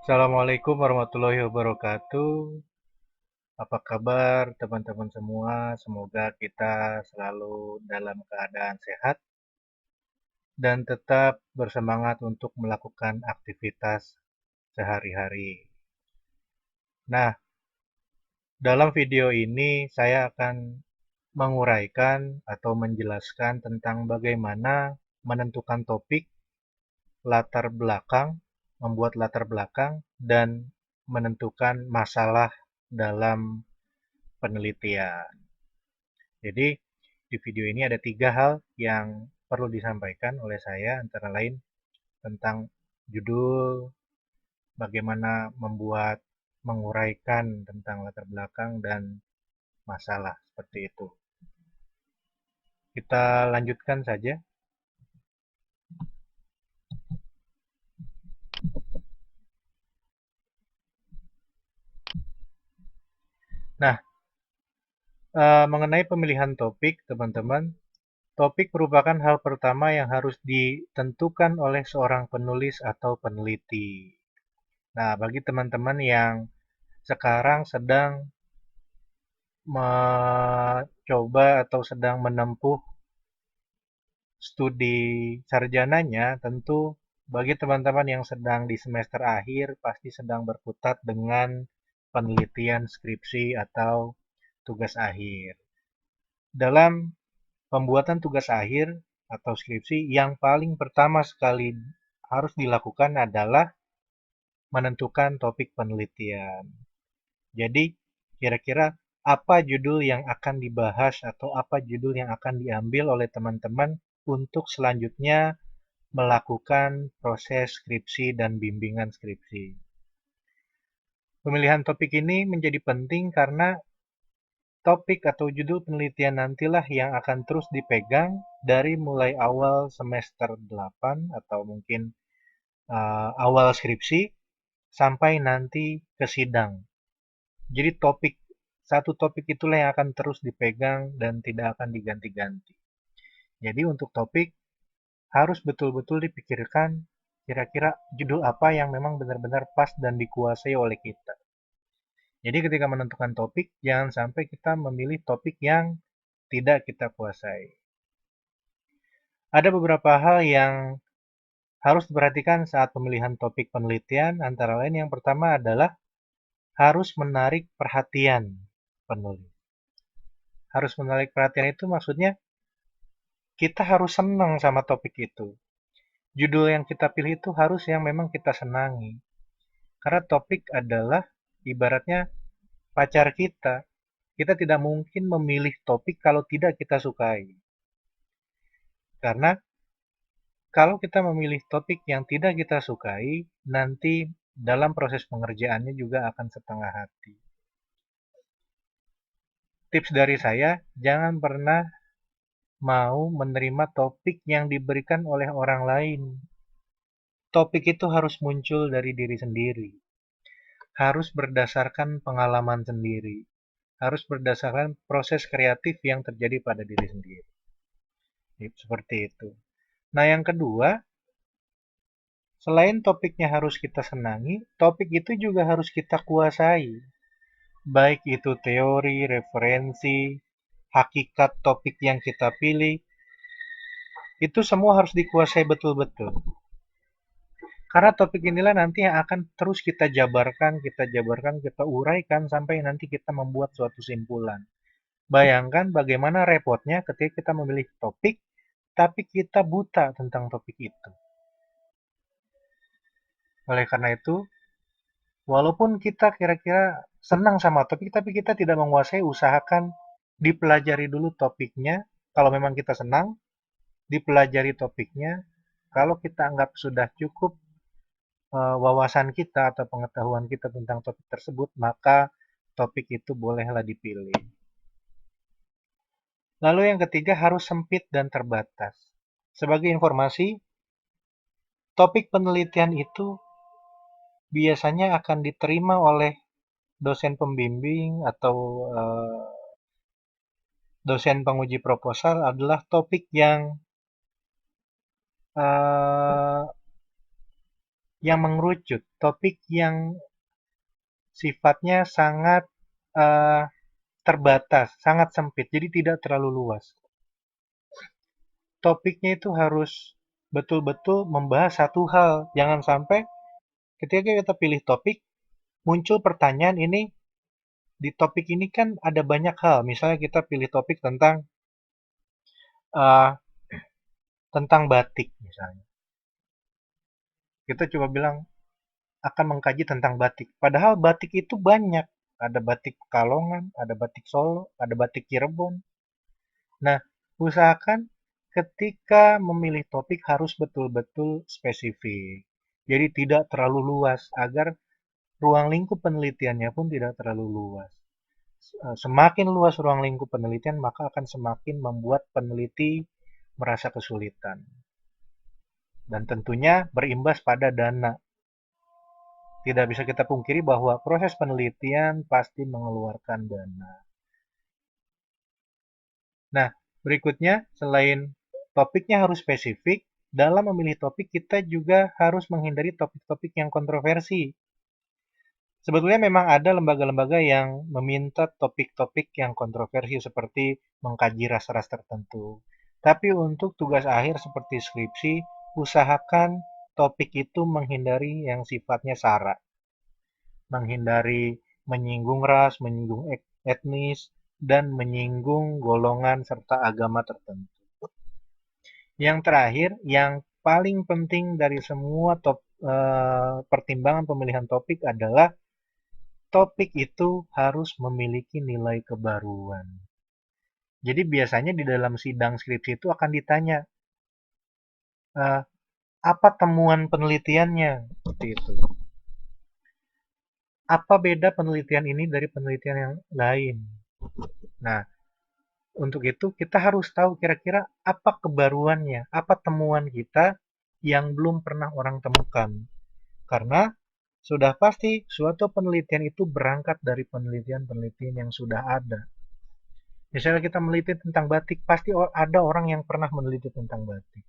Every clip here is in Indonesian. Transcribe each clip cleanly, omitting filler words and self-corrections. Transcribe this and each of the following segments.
Assalamualaikum warahmatullahi wabarakatuh. Apa kabar teman-teman semua? Semoga kita selalu dalam keadaan sehat dan tetap bersemangat untuk melakukan aktivitas sehari-hari. Nah, dalam video ini saya akan menguraikan atau menjelaskan tentang bagaimana menentukan topik, latar belakang, membuat latar belakang, dan menentukan masalah dalam penelitian. Jadi, di video ini ada 3 hal yang perlu disampaikan oleh saya, antara lain tentang judul, bagaimana menguraikan tentang latar belakang, dan masalah, seperti itu. Kita lanjutkan saja. Nah, mengenai pemilihan topik, teman-teman, topik merupakan hal pertama yang harus ditentukan oleh seorang penulis atau peneliti. Nah, bagi teman-teman yang sekarang sedang mencoba atau sedang menempuh studi sarjananya, tentu bagi teman-teman yang sedang di semester akhir pasti sedang berkutat dengan penelitian skripsi atau tugas akhir. Dalam pembuatan tugas akhir atau skripsi, yang paling pertama sekali harus dilakukan adalah menentukan topik penelitian. Jadi, kira-kira apa judul yang akan dibahas atau apa judul yang akan diambil oleh teman-teman untuk selanjutnya melakukan proses skripsi dan bimbingan skripsi. Pemilihan topik ini menjadi penting karena topik atau judul penelitian nantilah yang akan terus dipegang dari mulai awal semester 8 atau mungkin awal skripsi sampai nanti ke sidang. Jadi satu topik itulah yang akan terus dipegang dan tidak akan diganti-ganti. Jadi untuk topik harus betul-betul dipikirkan kira-kira judul apa yang memang benar-benar pas dan dikuasai oleh kita. Jadi ketika menentukan topik, jangan sampai kita memilih topik yang tidak kita kuasai. Ada beberapa hal yang harus diperhatikan saat pemilihan topik penelitian, antara lain yang pertama adalah harus menarik perhatian penulis. Harus menarik perhatian itu maksudnya kita harus senang sama topik itu. Judul yang kita pilih itu harus yang memang kita senangi. Karena topik adalah ibaratnya pacar kita. Kita tidak mungkin memilih topik kalau tidak kita sukai. Karena kalau kita memilih topik yang tidak kita sukai, nanti dalam proses pengerjaannya juga akan setengah hati. Tips dari saya, jangan pernah mau menerima topik yang diberikan oleh orang lain. Topik itu harus muncul dari diri sendiri. Harus berdasarkan pengalaman sendiri. Harus berdasarkan proses kreatif yang terjadi pada diri sendiri. Seperti itu. Nah, yang kedua, selain topiknya harus kita senangi, topik itu juga harus kita kuasai. Baik itu teori, referensi, hakikat topik yang kita pilih, itu semua harus dikuasai betul-betul. Karena topik inilah nanti yang akan terus kita jabarkan, kita uraikan sampai nanti kita membuat suatu simpulan. Bayangkan bagaimana repotnya ketika kita memilih topik, tapi kita buta tentang topik itu. Oleh karena itu, walaupun kita kira-kira senang sama topik, tapi kita tidak menguasai, usahakan dipelajari dulu topiknya. Kalau memang kita senang, dipelajari topiknya. Kalau kita anggap sudah cukup wawasan kita atau pengetahuan kita tentang topik tersebut, maka topik itu bolehlah dipilih. Lalu yang ketiga harus sempit dan terbatas. Sebagai informasi, topik penelitian itu biasanya akan diterima oleh dosen pembimbing atau dosen penguji proposal adalah topik yang mengerucut, topik yang sifatnya sangat terbatas, sangat sempit, jadi tidak terlalu luas. Topiknya itu harus betul-betul membahas satu hal. Jangan sampai ketika kita pilih topik, muncul pertanyaan ini, di topik ini kan ada banyak hal. Misalnya kita pilih topik uh, tentang batik misalnya. Kita coba bilang akan mengkaji tentang batik. Padahal batik itu banyak. Ada batik Pekalongan, ada batik Solo, ada batik Cirebon. Nah, usahakan ketika memilih topik harus betul-betul spesifik. Jadi tidak terlalu luas agar ruang lingkup penelitiannya pun tidak terlalu luas. Semakin luas ruang lingkup penelitian, maka akan semakin membuat peneliti merasa kesulitan. Dan tentunya berimbas pada dana. Tidak bisa kita pungkiri bahwa proses penelitian pasti mengeluarkan dana. Nah, berikutnya, selain topiknya harus spesifik, dalam memilih topik kita juga harus menghindari topik-topik yang kontroversi. Sebetulnya memang ada lembaga-lembaga yang meminta topik-topik yang kontroversi seperti mengkaji ras-ras tertentu. Tapi untuk tugas akhir seperti skripsi, usahakan topik itu menghindari yang sifatnya sara. Menghindari menyinggung ras, menyinggung etnis, dan menyinggung golongan serta agama tertentu. Yang terakhir, yang paling penting dari semua pertimbangan pemilihan topik adalah topik itu harus memiliki nilai kebaruan. Jadi biasanya di dalam sidang skripsi itu akan ditanya, uh, apa temuan penelitiannya? Seperti itu. Apa beda penelitian ini dari penelitian yang lain? Nah, untuk itu kita harus tahu kira-kira apa kebaruannya, apa temuan kita yang belum pernah orang temukan. Karena sudah pasti suatu penelitian itu berangkat dari penelitian-penelitian yang sudah ada. Misalnya kita meneliti tentang batik, pasti ada orang yang pernah meneliti tentang batik.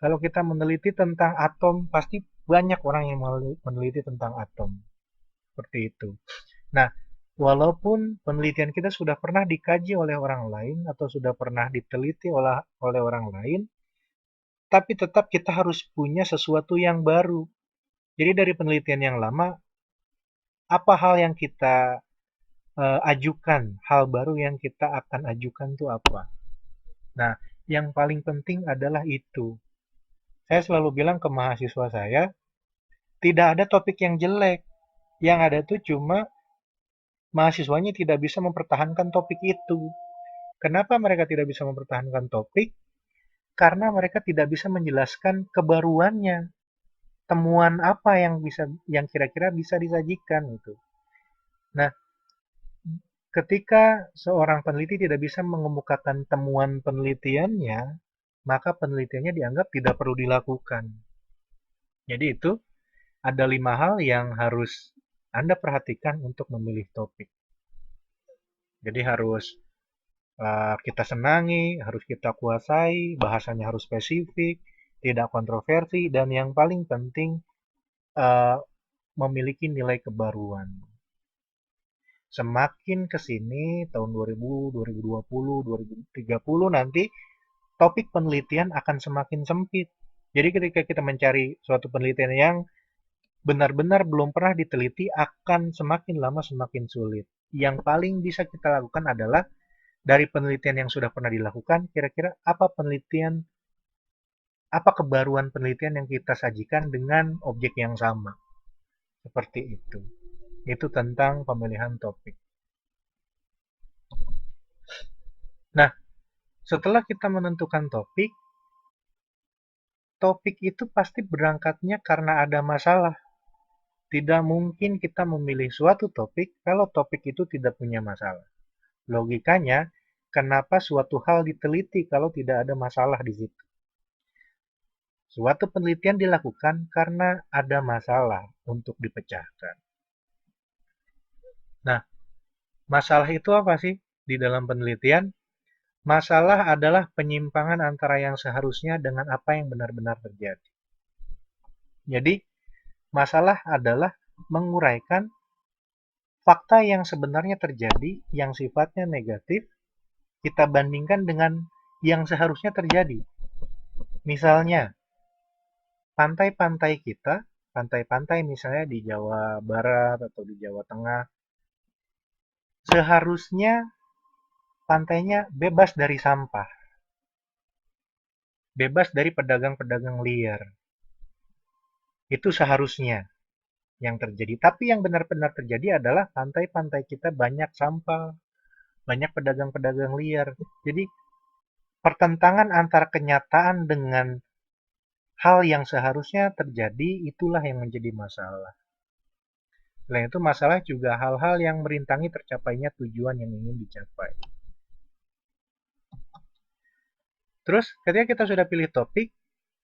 Kalau kita meneliti tentang atom, pasti banyak orang yang meneliti tentang atom. Seperti itu. Nah, walaupun penelitian kita sudah pernah dikaji oleh orang lain atau sudah pernah diteliti oleh orang lain, tapi tetap kita harus punya sesuatu yang baru. Jadi dari penelitian yang lama, apa hal yang kita ajukan, hal baru yang kita akan ajukan itu apa? Nah, yang paling penting adalah itu. Saya selalu bilang ke mahasiswa saya, tidak ada topik yang jelek. Yang ada itu cuma mahasiswanya tidak bisa mempertahankan topik itu. Kenapa mereka tidak bisa mempertahankan topik? Karena mereka tidak bisa menjelaskan kebaruannya. Temuan apa yang kira-kira bisa disajikan gitu. Nah, ketika seorang peneliti tidak bisa mengemukakan temuan penelitiannya, maka penelitiannya dianggap tidak perlu dilakukan. Jadi itu ada 5 hal yang harus Anda perhatikan untuk memilih topik. Jadi harus kita senangi, harus kita kuasai, bahasanya harus spesifik, tidak kontroversi, dan yang paling penting uh, memiliki nilai kebaruan. Semakin ke sini, tahun 2000, 2020, 2030 nanti, topik penelitian akan semakin sempit. Jadi ketika kita mencari suatu penelitian yang benar-benar belum pernah diteliti, akan semakin lama semakin sulit. Yang paling bisa kita lakukan adalah dari penelitian yang sudah pernah dilakukan, kira-kira apa kebaruan penelitian yang kita sajikan dengan objek yang sama. Seperti itu. Itu tentang pemilihan topik. Nah, setelah kita menentukan topik, topik itu pasti berangkatnya karena ada masalah. Tidak mungkin kita memilih suatu topik kalau topik itu tidak punya masalah. Logikanya, kenapa suatu hal diteliti kalau tidak ada masalah di situ? Suatu penelitian dilakukan karena ada masalah untuk dipecahkan. Nah, masalah itu apa sih di dalam penelitian? Masalah adalah penyimpangan antara yang seharusnya dengan apa yang benar-benar terjadi. Jadi, Masalah adalah menguraikan fakta yang sebenarnya terjadi yang sifatnya negatif, kita bandingkan dengan yang seharusnya terjadi. Misalnya, pantai-pantai kita, pantai-pantai misalnya di Jawa Barat atau di Jawa Tengah, seharusnya pantainya bebas dari sampah, bebas dari pedagang-pedagang liar. Itu seharusnya yang terjadi. Tapi yang benar-benar terjadi adalah pantai-pantai kita banyak sampah, banyak pedagang-pedagang liar. Jadi pertentangan antara kenyataan dengan hal yang seharusnya terjadi itulah yang menjadi masalah. Selain itu masalah juga hal-hal yang merintangi tercapainya tujuan yang ingin dicapai. Terus ketika kita sudah pilih topik,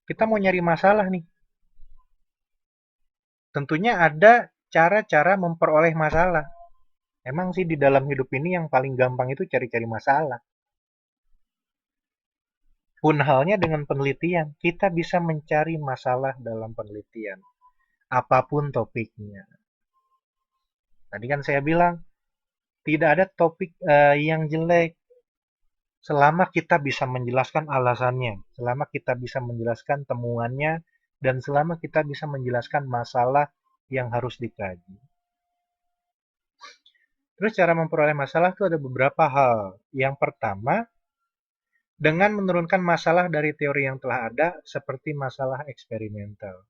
kita mau nyari masalah nih. Tentunya ada cara-cara memperoleh masalah. Emang sih di dalam hidup ini yang paling gampang itu cari-cari masalah. Pun halnya dengan penelitian, kita bisa mencari masalah dalam penelitian. Apapun topiknya. Tadi kan saya bilang, tidak ada topik yang jelek selama kita bisa menjelaskan alasannya, selama kita bisa menjelaskan temuannya, dan selama kita bisa menjelaskan masalah yang harus dikaji. Terus cara memperoleh masalah itu ada beberapa hal. Yang pertama, dengan menurunkan masalah dari teori yang telah ada, seperti masalah eksperimental.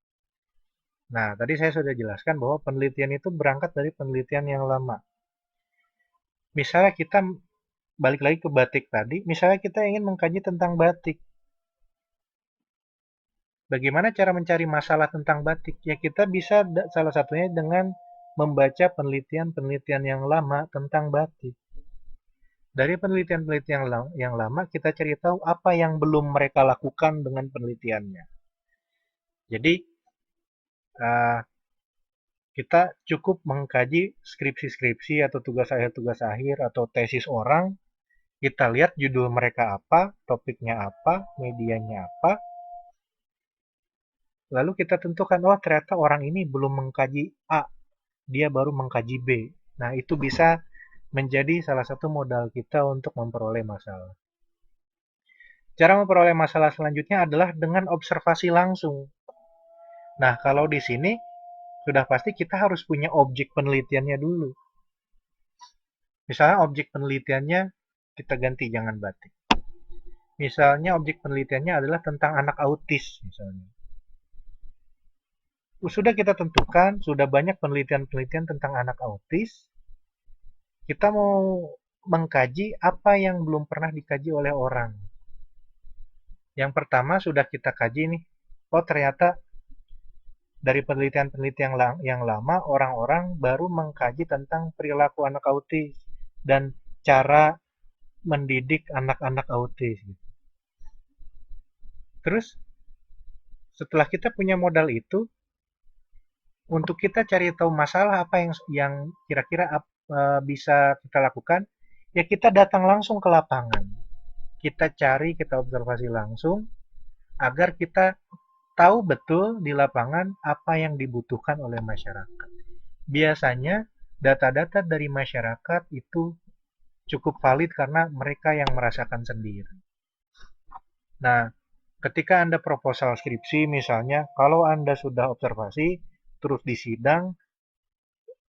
Nah, tadi saya sudah jelaskan bahwa penelitian itu berangkat dari penelitian yang lama. Misalnya kita balik lagi ke batik tadi, misalnya kita ingin mengkaji tentang batik. Bagaimana cara mencari masalah tentang batik? Ya kita bisa salah satunya dengan membaca penelitian-penelitian yang lama tentang batik. Dari penelitian-penelitian yang lama, kita cari tahu apa yang belum mereka lakukan dengan penelitiannya. Jadi, kita cukup mengkaji skripsi-skripsi atau tugas akhir atau tesis orang, kita lihat judul mereka apa, topiknya apa, medianya apa, lalu kita tentukan, oh ternyata orang ini belum mengkaji A, dia baru mengkaji B. Nah, itu bisa menjadi salah satu modal kita untuk memperoleh masalah. Cara memperoleh masalah selanjutnya adalah dengan observasi langsung. Nah, kalau di sini sudah pasti kita harus punya objek penelitiannya dulu. Misalnya objek penelitiannya kita ganti jangan batik. Misalnya objek penelitiannya adalah tentang anak autis misalnya. Sudah kita tentukan, sudah banyak penelitian-penelitian tentang anak autis. Kita mau mengkaji apa yang belum pernah dikaji oleh orang. Yang pertama sudah kita kaji nih, oh ternyata dari penelitian-penelitian yang lama, orang-orang baru mengkaji tentang perilaku anak autis dan cara mendidik anak-anak autis. Terus setelah kita punya modal itu, untuk kita cari tahu masalah apa yang kira-kira bisa kita lakukan, ya kita datang langsung ke lapangan. Kita cari, kita observasi langsung, agar kita tahu betul di lapangan apa yang dibutuhkan oleh masyarakat. Biasanya data-data dari masyarakat itu cukup valid karena mereka yang merasakan sendiri. Nah, ketika Anda proposal skripsi misalnya, kalau Anda sudah observasi, terus di sidang,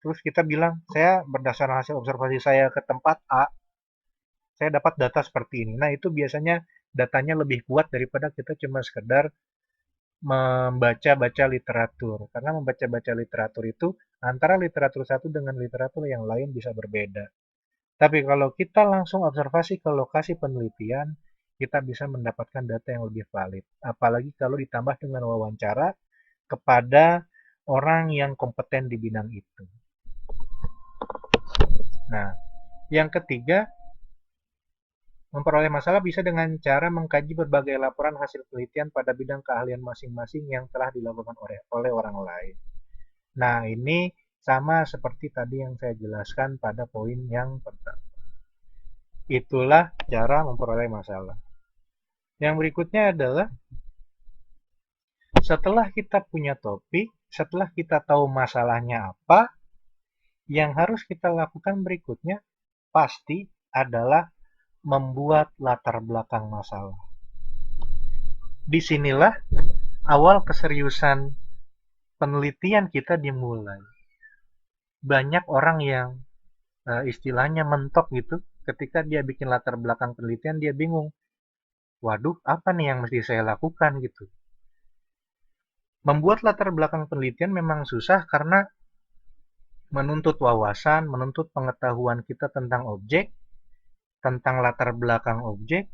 terus kita bilang, saya berdasarkan hasil observasi saya ke tempat A, saya dapat data seperti ini. Nah, itu biasanya datanya lebih kuat daripada kita cuma sekedar membaca-baca literatur. Karena membaca-baca literatur itu antara literatur satu dengan literatur yang lain bisa berbeda. Tapi kalau kita langsung observasi ke lokasi penelitian, kita bisa mendapatkan data yang lebih valid. Apalagi kalau ditambah dengan wawancara kepada orang yang kompeten di bidang itu. Nah, yang ketiga, memperoleh masalah bisa dengan cara mengkaji berbagai laporan hasil penelitian pada bidang keahlian masing-masing yang telah dilakukan oleh orang lain. Nah, ini sama seperti tadi yang saya jelaskan pada poin yang pertama. Itulah cara memperoleh masalah. Yang berikutnya adalah setelah kita punya topik, Setelah kita tahu masalahnya apa, yang harus kita lakukan berikutnya pasti adalah membuat latar belakang masalah. Disinilah awal keseriusan penelitian kita dimulai. Banyak orang yang istilahnya mentok gitu, ketika dia bikin latar belakang penelitian dia bingung. Waduh, apa nih yang mesti saya lakukan gitu. Membuat latar belakang penelitian memang susah karena menuntut wawasan, menuntut pengetahuan kita tentang objek, tentang latar belakang objek,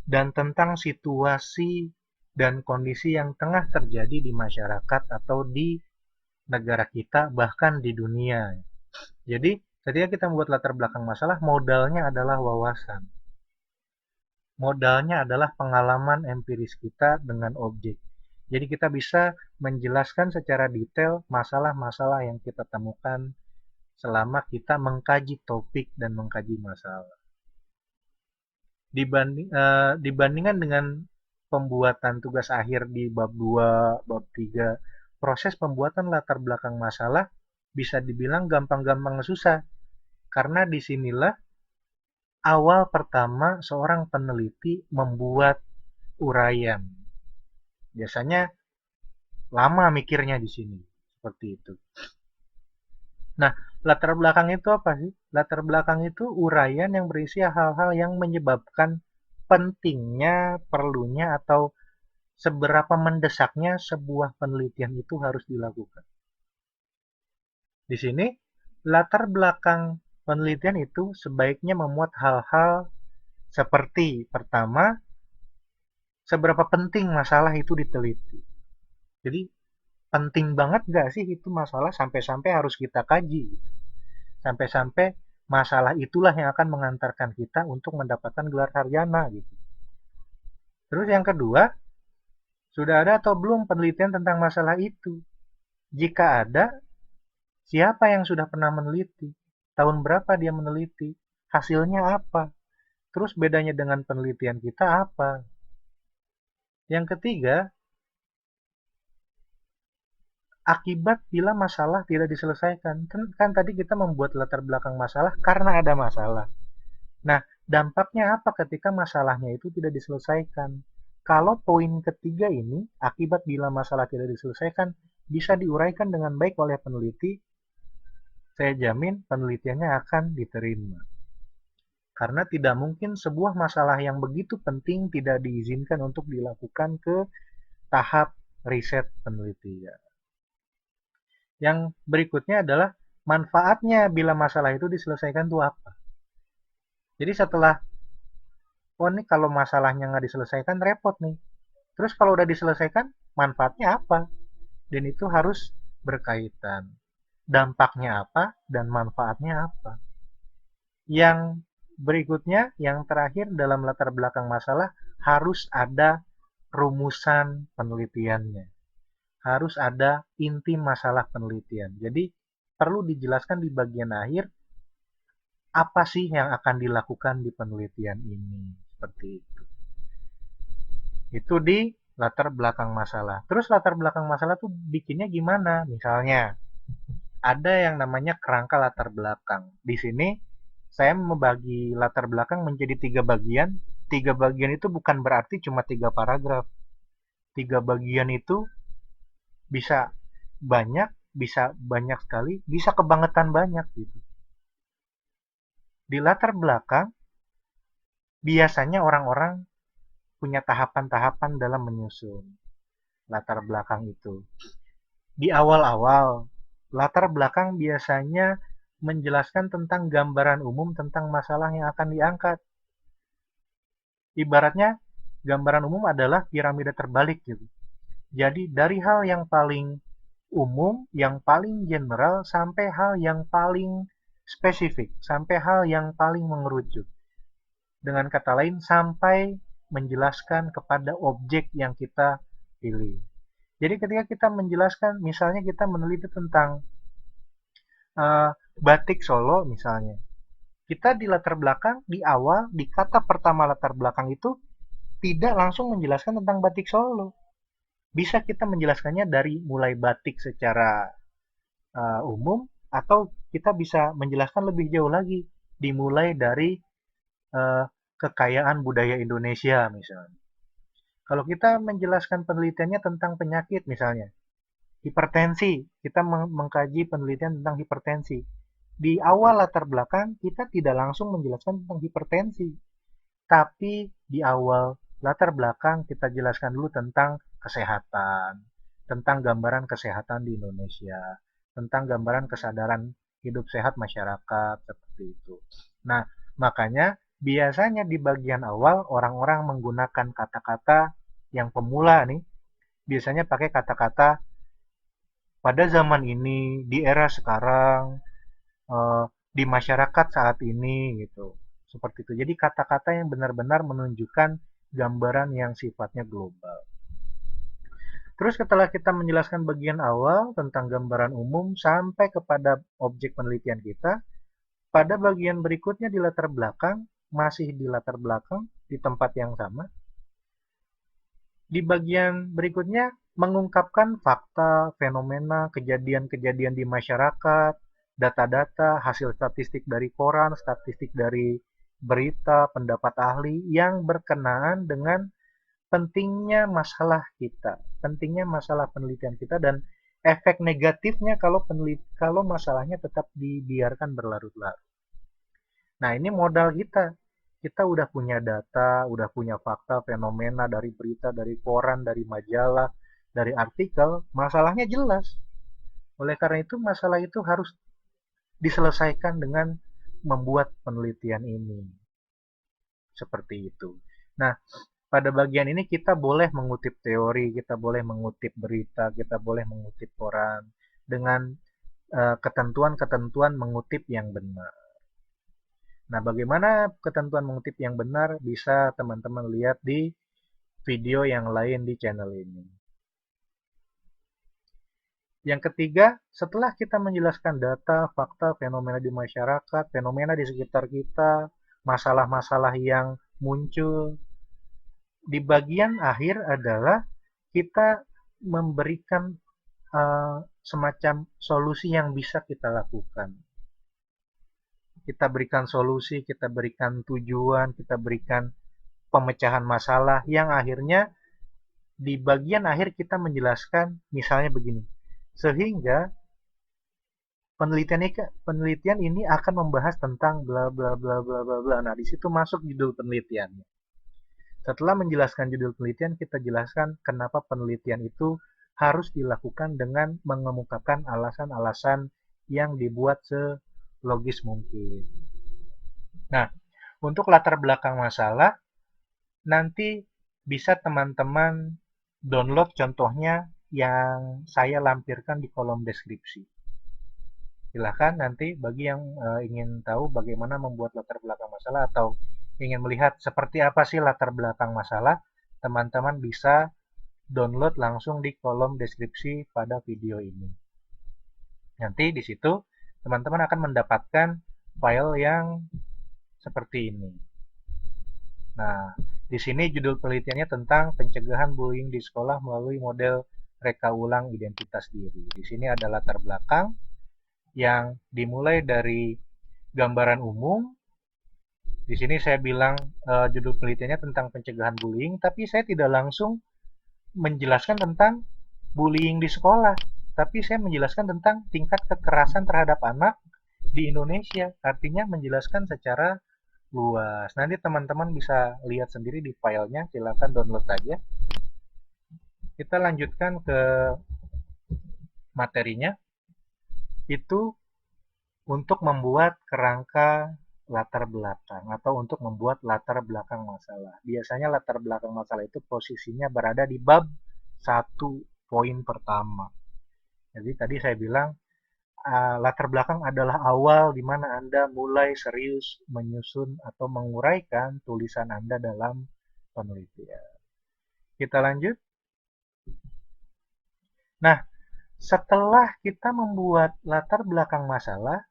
dan tentang situasi dan kondisi yang tengah terjadi di masyarakat atau di negara kita, bahkan di dunia. Jadi, ketika kita membuat latar belakang masalah, modalnya adalah wawasan. Modalnya adalah pengalaman empiris kita dengan objek. Jadi kita bisa menjelaskan secara detail masalah-masalah yang kita temukan selama kita mengkaji topik dan mengkaji masalah. Dibandingkan dengan pembuatan tugas akhir di bab 2, bab 3, proses pembuatan latar belakang masalah bisa dibilang gampang-gampang susah. Karena disinilah awal pertama seorang peneliti membuat uraian. Biasanya lama mikirnya di sini, seperti itu. Nah, latar belakang itu apa sih? Latar belakang itu uraian yang berisi hal-hal yang menyebabkan pentingnya, perlunya, atau seberapa mendesaknya sebuah penelitian itu harus dilakukan. Di sini, latar belakang penelitian itu sebaiknya memuat hal-hal seperti, pertama, seberapa penting masalah itu diteliti. Jadi, penting banget nggak sih itu masalah sampai-sampai harus kita kaji? Sampai-sampai masalah itulah yang akan mengantarkan kita untuk mendapatkan gelar sarjana gitu. Terus yang kedua, sudah ada atau belum penelitian tentang masalah itu? Jika ada, siapa yang sudah pernah meneliti? Tahun berapa dia meneliti? Hasilnya apa? Terus bedanya dengan penelitian kita apa? Yang ketiga, akibat bila masalah tidak diselesaikan. Kan tadi kita membuat latar belakang masalah karena ada masalah. Nah, dampaknya apa ketika masalahnya itu tidak diselesaikan? Kalau poin ketiga ini, akibat bila masalah tidak diselesaikan, bisa diuraikan dengan baik oleh peneliti, saya jamin penelitiannya akan diterima. Karena tidak mungkin sebuah masalah yang begitu penting tidak diizinkan untuk dilakukan ke tahap riset penelitian. Yang berikutnya adalah manfaatnya bila masalah itu diselesaikan itu apa? Jadi setelah, oh ini kalau masalahnya nggak diselesaikan repot nih. Terus kalau udah diselesaikan, manfaatnya apa? Dan itu harus berkaitan. Dampaknya apa dan manfaatnya apa? Yang berikutnya, yang terakhir dalam latar belakang masalah, harus ada rumusan penelitiannya. Harus ada inti masalah penelitian. Jadi perlu dijelaskan di bagian akhir apa sih yang akan dilakukan di penelitian ini. Seperti itu. Itu di latar belakang masalah. Terus latar belakang masalah tuh bikinnya gimana? Misalnya, ada yang namanya kerangka latar belakang. Di sini saya membagi latar belakang menjadi 3 bagian. 3 bagian itu bukan berarti cuma 3 paragraf. 3 bagian itu bisa banyak sekali, bisa kebangetan banyak gitu. Di latar belakang, biasanya orang-orang punya tahapan-tahapan dalam menyusun latar belakang itu. Di awal-awal, latar belakang biasanya menjelaskan tentang gambaran umum tentang masalah yang akan diangkat. Ibaratnya, gambaran umum adalah piramida terbalik gitu. Jadi dari hal yang paling umum, yang paling general, sampai hal yang paling spesifik, sampai hal yang paling mengerucut. Dengan kata lain, sampai menjelaskan kepada objek yang kita pilih. Jadi ketika kita menjelaskan, misalnya kita meneliti tentang batik Solo misalnya, kita di latar belakang, di awal, di kata pertama latar belakang itu tidak langsung menjelaskan tentang batik Solo. Bisa kita menjelaskannya dari mulai batik secara umum, atau kita bisa menjelaskan lebih jauh lagi, dimulai dari uh, kekayaan budaya Indonesia misalnya. Kalau kita menjelaskan penelitiannya tentang penyakit misalnya, hipertensi, kita mengkaji penelitian tentang hipertensi. Di awal latar belakang, kita tidak langsung menjelaskan tentang hipertensi, tapi di awal latar belakang kita jelaskan dulu tentang kesehatan, tentang gambaran kesehatan di Indonesia, tentang gambaran kesadaran hidup sehat masyarakat, seperti itu. Nah, makanya biasanya di bagian awal orang-orang menggunakan kata-kata yang pemula nih, biasanya pakai kata-kata pada zaman ini, di era sekarang, eh, di masyarakat saat ini gitu. Seperti itu. Jadi kata-kata yang benar-benar menunjukkan gambaran yang sifatnya global. Terus setelah kita menjelaskan bagian awal tentang gambaran umum sampai kepada objek penelitian kita, pada bagian berikutnya di latar belakang, masih di latar belakang, di tempat yang sama, di bagian berikutnya mengungkapkan fakta, fenomena, kejadian-kejadian di masyarakat, data-data, hasil statistik dari koran, statistik dari berita, pendapat ahli yang berkenaan dengan pentingnya masalah kita, pentingnya masalah penelitian kita, dan efek negatifnya kalau masalahnya tetap dibiarkan berlarut-larut. Nah, ini modal kita. Kita udah punya data, udah punya fakta, fenomena dari berita, dari koran, dari majalah, dari artikel, masalahnya jelas. Oleh karena itu, masalah itu harus diselesaikan dengan membuat penelitian ini. Seperti itu. Nah, pada bagian ini kita boleh mengutip teori, kita boleh mengutip berita, kita boleh mengutip koran dengan ketentuan-ketentuan mengutip yang benar. Nah, bagaimana ketentuan mengutip yang benar bisa teman-teman lihat di video yang lain di channel ini. Yang ketiga, setelah kita menjelaskan data, fakta, fenomena di masyarakat, fenomena di sekitar kita, masalah-masalah yang muncul, di bagian akhir adalah kita memberikan semacam solusi yang bisa kita lakukan. Kita berikan solusi, kita berikan tujuan, kita berikan pemecahan masalah yang akhirnya di bagian akhir kita menjelaskan misalnya begini. Sehingga penelitian ini akan membahas tentang bla bla bla bla bla bla. Nah, di situ masuk judul penelitiannya. Setelah menjelaskan judul penelitian, kita jelaskan kenapa penelitian itu harus dilakukan dengan mengemukakan alasan-alasan yang dibuat selogis mungkin. Nah, untuk latar belakang masalah, nanti bisa teman-teman download contohnya yang saya lampirkan di kolom deskripsi. Silahkan nanti bagi yang ingin tahu bagaimana membuat latar belakang masalah atau ingin melihat seperti apa sih latar belakang masalah, teman-teman bisa download langsung di kolom deskripsi pada video ini. Nanti di situ teman-teman akan mendapatkan file yang seperti ini. Nah, di sini judul penelitiannya tentang pencegahan bullying di sekolah melalui model reka ulang identitas diri. Di sini ada latar belakang yang dimulai dari gambaran umum. Di sini saya bilang judul penelitiannya tentang pencegahan bullying, tapi saya tidak langsung menjelaskan tentang bullying di sekolah, tapi saya menjelaskan tentang tingkat kekerasan terhadap anak di Indonesia. Artinya menjelaskan secara luas. Nanti teman-teman bisa lihat sendiri di filenya, silakan download aja. Kita lanjutkan ke materinya. Itu untuk membuat kerangka latar belakang atau untuk membuat latar belakang masalah. Biasanya latar belakang masalah itu posisinya berada di bab 1 poin pertama. Jadi tadi saya bilang latar belakang adalah awal di mana Anda mulai serius menyusun atau menguraikan tulisan Anda dalam penelitian. Kita lanjut. Nah, setelah kita membuat latar belakang masalah,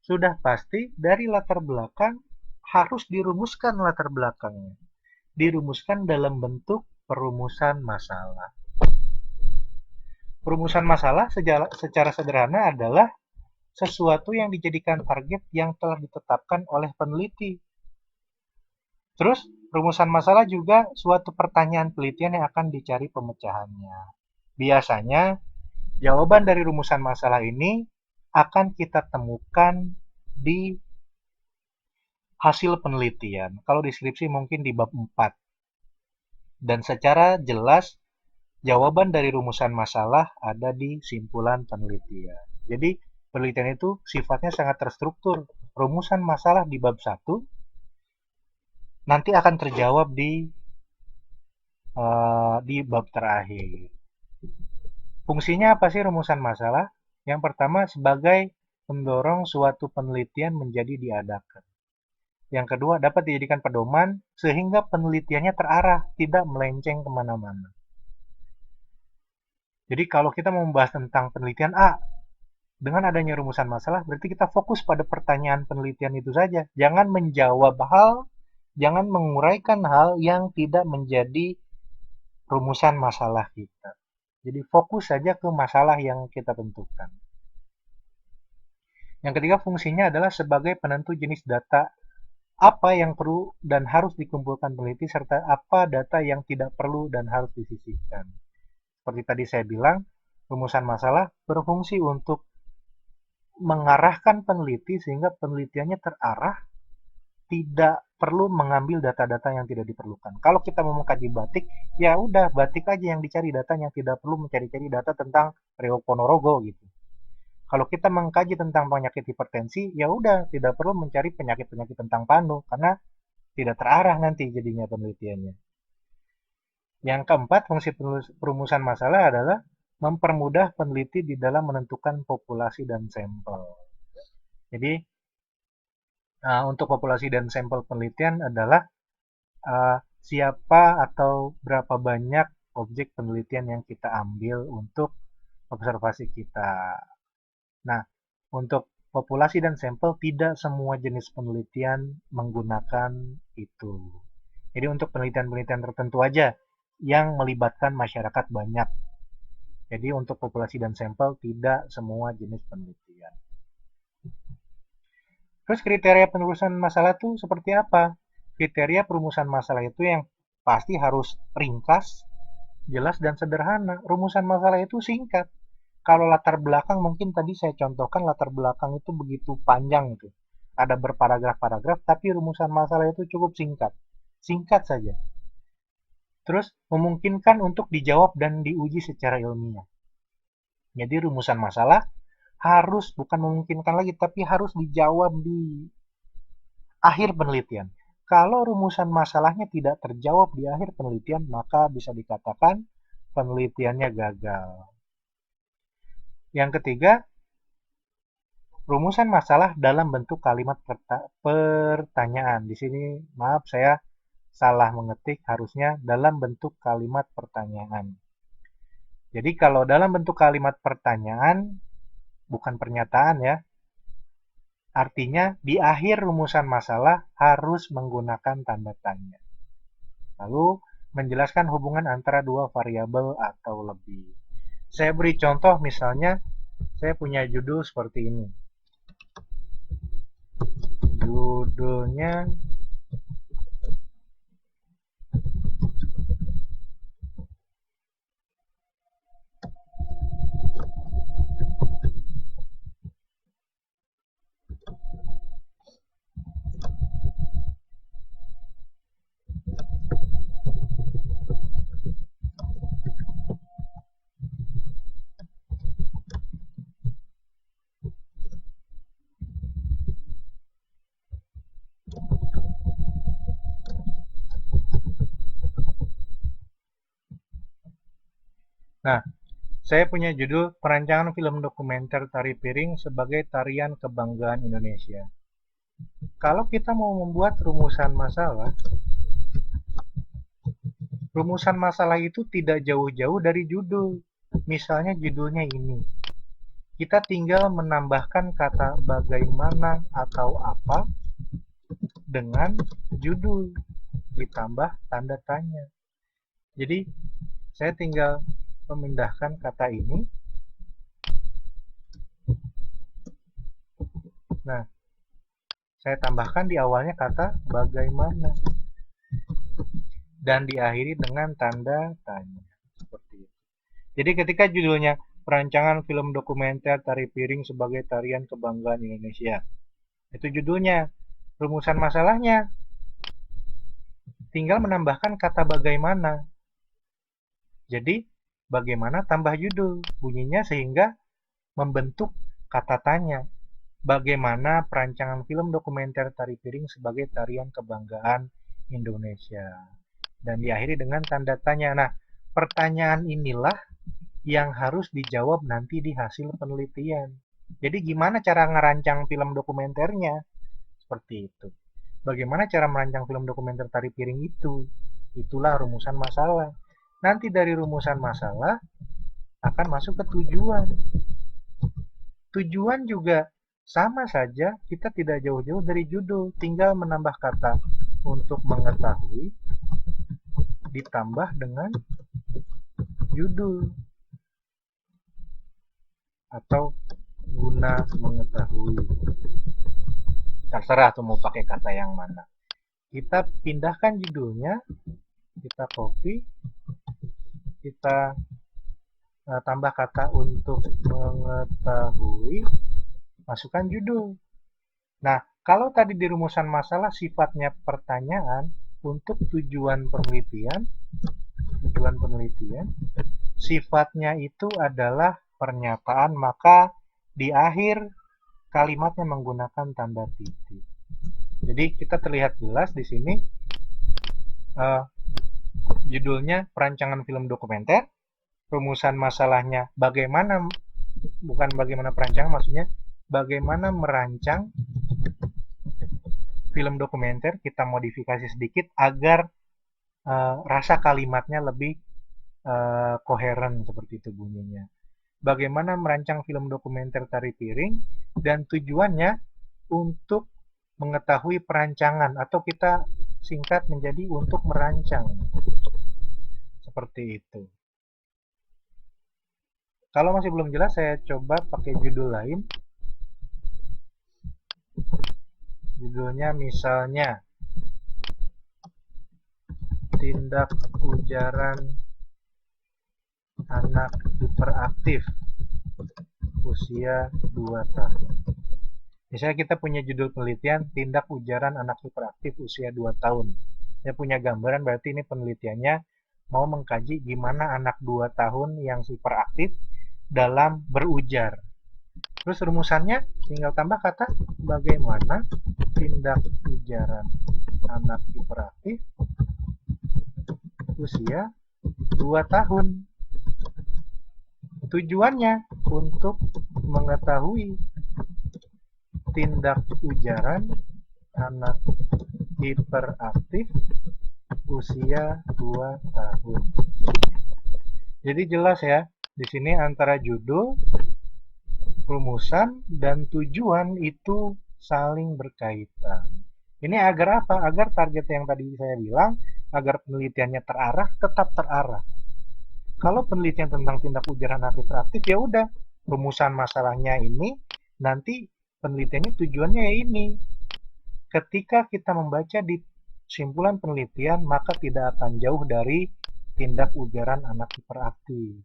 sudah pasti dari latar belakang harus dirumuskan latar belakangnya. Dirumuskan dalam bentuk perumusan masalah. Rumusan masalah secara sederhana adalah sesuatu yang dijadikan target yang telah ditetapkan oleh peneliti. Terus, rumusan masalah juga suatu pertanyaan penelitian yang akan dicari pemecahannya. Biasanya, jawaban dari rumusan masalah ini akan kita temukan di hasil penelitian. Kalau deskripsi mungkin di bab 4. Dan secara jelas, jawaban dari rumusan masalah ada di simpulan penelitian. Jadi, penelitian itu sifatnya sangat terstruktur. Rumusan masalah di bab 1 nanti akan terjawab di bab terakhir. Fungsinya apa sih rumusan masalah? Yang pertama, sebagai mendorong suatu penelitian menjadi diadakan. Yang kedua, dapat dijadikan pedoman sehingga penelitiannya terarah, tidak melenceng kemana-mana. Jadi kalau kita mau membahas tentang penelitian A, dengan adanya rumusan masalah, berarti kita fokus pada pertanyaan penelitian itu saja. Jangan menjawab hal, jangan menguraikan hal yang tidak menjadi rumusan masalah kita. Jadi fokus saja ke masalah yang kita tentukan. Yang ketiga, fungsinya adalah sebagai penentu jenis data apa yang perlu dan harus dikumpulkan peneliti, serta apa data yang tidak perlu dan harus disisihkan. Seperti tadi saya bilang, rumusan masalah berfungsi untuk mengarahkan peneliti sehingga penelitiannya terarah, tidak perlu mengambil data-data yang tidak diperlukan. Kalau kita mau mengkaji batik, ya udah batik aja yang dicari data, yang tidak perlu mencari-cari data tentang Riau Ponorogo gitu. Kalau kita mengkaji tentang penyakit hipertensi, ya udah tidak perlu mencari penyakit-penyakit tentang panu karena tidak terarah nanti jadinya penelitiannya. Yang keempat, fungsi perumusan masalah adalah mempermudah peneliti di dalam menentukan populasi dan sampel. Jadi, untuk populasi dan sampel penelitian adalah siapa atau berapa banyak objek penelitian yang kita ambil untuk observasi kita. Nah, untuk populasi dan sampel tidak semua jenis penelitian menggunakan itu. Jadi untuk penelitian-penelitian tertentu aja yang melibatkan masyarakat banyak. Jadi untuk populasi dan sampel tidak semua jenis penelitian. Terus kriteria pengurusan masalah itu seperti apa? Kriteria perumusan masalah itu yang pasti harus ringkas, jelas, dan sederhana. Rumusan masalah itu singkat. Kalau latar belakang mungkin tadi saya contohkan latar belakang itu begitu panjang itu. Ada berparagraf-paragraf, tapi rumusan masalah itu cukup singkat. Singkat saja. Terus memungkinkan untuk dijawab dan diuji secara ilmiah. Jadi rumusan masalah harus bukan memungkinkan lagi, tapi harus dijawab di akhir penelitian. Kalau rumusan masalahnya tidak terjawab di akhir penelitian, maka bisa dikatakan penelitiannya gagal. Yang ketiga, rumusan masalah dalam bentuk kalimat pertanyaan. Di sini, maaf saya salah mengetik, harusnya dalam bentuk kalimat pertanyaan. Jadi kalau dalam bentuk kalimat pertanyaan, bukan pernyataan ya, artinya di akhir rumusan masalah harus menggunakan tanda tanya. Lalu menjelaskan hubungan antara dua variabel atau lebih. Saya beri contoh misalnya, saya punya judul seperti ini. Judulnya Nah, saya punya judul Perancangan Film Dokumenter Tari Piring sebagai Tarian Kebanggaan Indonesia. Kalau kita mau membuat rumusan masalah itu tidak jauh-jauh dari judul. Misalnya judulnya ini. Kita tinggal menambahkan kata bagaimana atau apa dengan judul ditambah tanda tanya. Jadi saya tinggal memindahkan kata ini Nah, saya tambahkan di awalnya kata bagaimana dan diakhiri dengan tanda tanya. Seperti itu. Jadi ketika judulnya perancangan film dokumenter Tari Piring sebagai tarian kebanggaan Indonesia. Itu judulnya. Rumusan masalahnya tinggal menambahkan kata bagaimana. Jadi bagaimana tambah judul bunyinya sehingga membentuk kata tanya. Bagaimana perancangan film dokumenter Tari Piring sebagai tarian kebanggaan Indonesia. Dan diakhiri dengan tanda tanya. Nah, pertanyaan inilah yang harus dijawab nanti di hasil penelitian. Jadi gimana cara ngerancang film dokumenternya? Seperti itu. Bagaimana cara merancang film dokumenter Tari Piring itu? Itulah rumusan masalah. Nanti dari rumusan masalah akan masuk ke tujuan. Tujuan juga sama saja, kita tidak jauh-jauh dari judul, tinggal menambah kata untuk mengetahui ditambah dengan judul atau guna mengetahui. Terserah tuh mau pakai kata yang mana. Kita pindahkan judulnya, kita copy, kita tambah kata untuk mengetahui, masukkan judul. Nah, kalau tadi di rumusan masalah sifatnya pertanyaan, untuk tujuan penelitian sifatnya itu adalah pernyataan, maka di akhir kalimatnya menggunakan tanda titik. Jadi kita terlihat jelas di sini uh, judulnya perancangan film dokumenter, rumusan masalahnya bagaimana, bukan bagaimana perancangan, maksudnya bagaimana merancang film dokumenter, kita modifikasi sedikit agar rasa kalimatnya lebih koheren seperti itu bunyinya. Bagaimana merancang film dokumenter Tari Piring dan tujuannya untuk mengetahui perancangan atau kita singkat menjadi untuk merancang. Seperti itu. Kalau masih belum jelas saya coba pakai judul lain. Judulnya misalnya tindak ujaran anak hiperaktif usia 2 tahun. Misalnya kita punya judul penelitian tindak ujaran anak hiperaktif usia 2 tahun. Saya punya gambaran berarti ini penelitiannya mau mengkaji gimana anak 2 tahun yang hiperaktif dalam berujar. Terus rumusannya tinggal tambah kata bagaimana tindak ujaran anak hiperaktif usia 2 tahun. Tujuannya untuk mengetahui tindak ujaran anak hiperaktif usia 2 tahun. Jadi jelas ya, di sini antara judul, rumusan, dan tujuan itu saling berkaitan. Ini agar apa? Agar target yang tadi saya bilang, agar penelitiannya terarah, tetap terarah. Kalau penelitian tentang tindak ujaran anak hiperaktif, ya udah, rumusan masalahnya ini, nanti penelitiannya tujuannya ya ini. Ketika kita membaca di simpulan penelitian, maka tidak akan jauh dari tindak ujaran anak hiperaktif.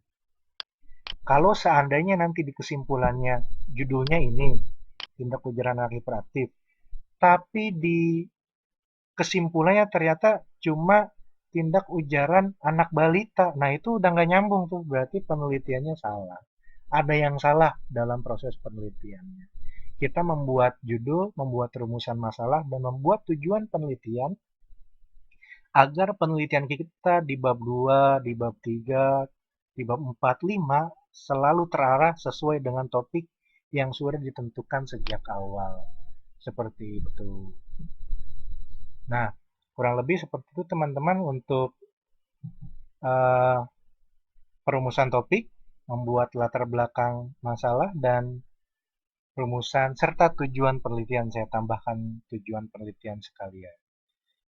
Kalau seandainya nanti di kesimpulannya judulnya ini, tindak ujaran anak hiperaktif, tapi di kesimpulannya ternyata cuma tindak ujaran anak balita. Nah, itu udah nggak nyambung tuh, berarti penelitiannya salah. Ada yang salah dalam proses penelitiannya. Kita membuat judul, membuat rumusan masalah, dan membuat tujuan penelitian agar penelitian kita di bab 2, di bab 3, di bab 4, 5 selalu terarah sesuai dengan topik yang sudah ditentukan sejak awal. Seperti itu. Nah, kurang lebih seperti itu teman-teman untuk uh, perumusan topik, membuat latar belakang masalah, dan rumusan serta tujuan penelitian. Saya tambahkan tujuan penelitian sekalian.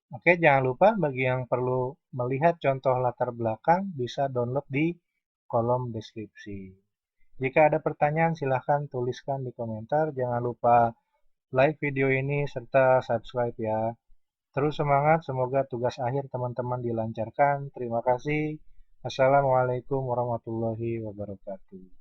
Oke, jangan lupa bagi yang perlu melihat contoh latar belakang bisa download di kolom deskripsi. Jika ada pertanyaan silahkan tuliskan di komentar. Jangan lupa like video ini serta subscribe ya. Terus semangat, semoga tugas akhir teman-teman dilancarkan. Terima kasih. Assalamualaikum warahmatullahi wabarakatuh.